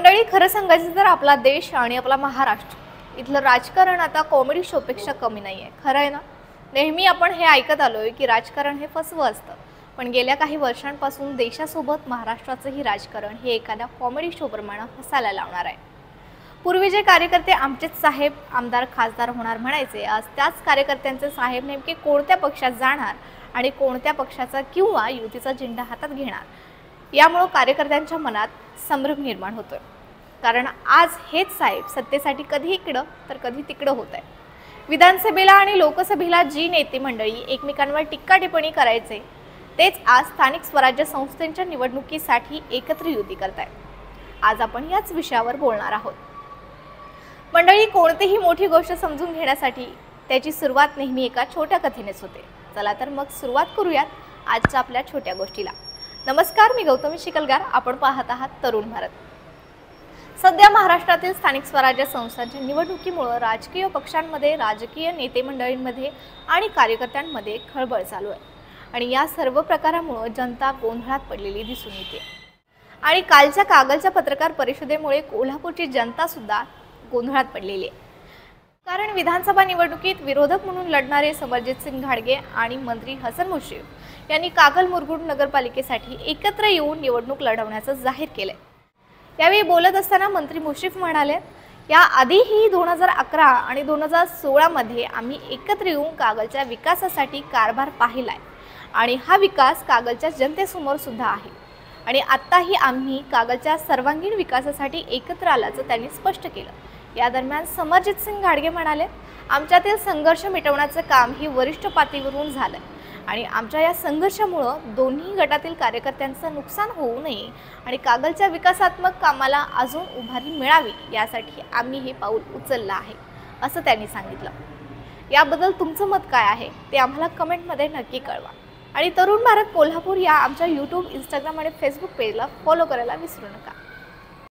मंडळी, खरं सांगायचं तर आपला देश आणि आपला महाराष्ट्र इथलं राजकारण आता कॉमेडी शोपेक्षा कमी नाहीये. खरं आहे ना? नेहमी आपण हे ऐकत आलोय की राजकारण हे फसवं असतं. पण गेल्या काही वर्षांपासून देशासोबत महाराष्ट्राचंही राजकारण हे एखाद्या कॉमेडी शोप्रमाणे हसायला लावणार आहे. पूर्वी जे कार्यकर्ते आमचेच साहेब आमदार खासदार होणार म्हणायचे, आज त्याच कार्यकर्त्यांचे साहेब नेमके कोणत्या पक्षात जाणार आणि कोणत्या पक्षाचा किंवा युतीचा झेंडा हातात घेणार, यामुळे कार्यकर्त्यांच्या मनात संभ्रम निर्माण होतोय. कारण आज हेच साहेब सत्तेसाठी कधी इकडं तर कधी तिकडं होत आहे. विधानसभेला आणि लोकसभेला जी नेते मंडळी एकमेकांवर टीका टिप्पणी करायचे, तेच आज स्थानिक स्वराज्य संस्थांच्या निवडणुकीसाठी एकत्र युती करताय. आज आपण याच विषयावर बोलणार आहोत. मंडळी, कोणतीही मोठी गोष्ट समजून घेण्यासाठी त्याची सुरुवात नेहमी एका छोट्या कथेनेच होते. चला तर मग सुरुवात करूयात आजच्या आपल्या छोट्या गोष्टीला. नमस्कार, मी गौतमी शिकलगार. आपण पाहत आहात तरुण भारत. सध्या महाराष्ट्रातील स्थानिक स्वराज्य संस्थांच्या निवडणुकीमुळे राजकीय पक्षांमध्ये, राजकीय नेते मंडळींमध्ये आणि कार्यकर्त्यांमध्ये खळबळ चालू आहे. आणि या सर्व प्रकारामुळे जनता गोंधळात पडलेली दिसून येते. आणि कालच्या कागलच्या पत्रकार परिषदेमुळे कोल्हापूरची जनता सुद्धा गोंधळात पडलेली आहे. कारण विधानसभा निवडणुकीत विरोधक म्हणून लढणारे समरजितसिंग घाडगे आणि मंत्री हसन मुश्रीफ यांनी कागल मुरगुड नगरपालिकेसाठी एकत्र येऊन निवडणूक लढवण्याचं जाहीर केलंय. यावेळी बोलत असताना मंत्री मुश्रीफ म्हणाले, या आधीही 2011 आणि 2016 मध्ये आम्ही एकत्र येऊन कागलच्या विकासासाठी कारभार पाहिलाय आणि हा विकास कागलच्या जनतेसमोर सुद्धा आहे. आणि आत्ताही आम्ही कागलच्या सर्वांगीण विकासासाठी एकत्र आल्याचं त्यांनी स्पष्ट केलं. या दरम्यान समरजितसिंग घाडगे म्हणाले, आमच्यातील संघर्ष मिटवण्याचं काम ही वरिष्ठ पातळीवरून झालं आणि आमच्या या संघर्षामुळे दोन्ही गटातील कार्यकर्त्यांचं नुकसान होऊ नये आणि कागलच्या विकासात्मक कामाला अजून उभारी मिळावी, यासाठी आम्ही हे पाऊल उचललं आहे, असं त्यांनी सांगितलं. याबद्दल तुमचं मत काय आहे ते आम्हाला कमेंटमध्ये नक्की कळवा. आणि तरुण भारत कोल्हापूर या आमच्या यूट्यूब, इंस्टाग्राम आणि फेसबुक पेजला फॉलो करायला विसरू नका.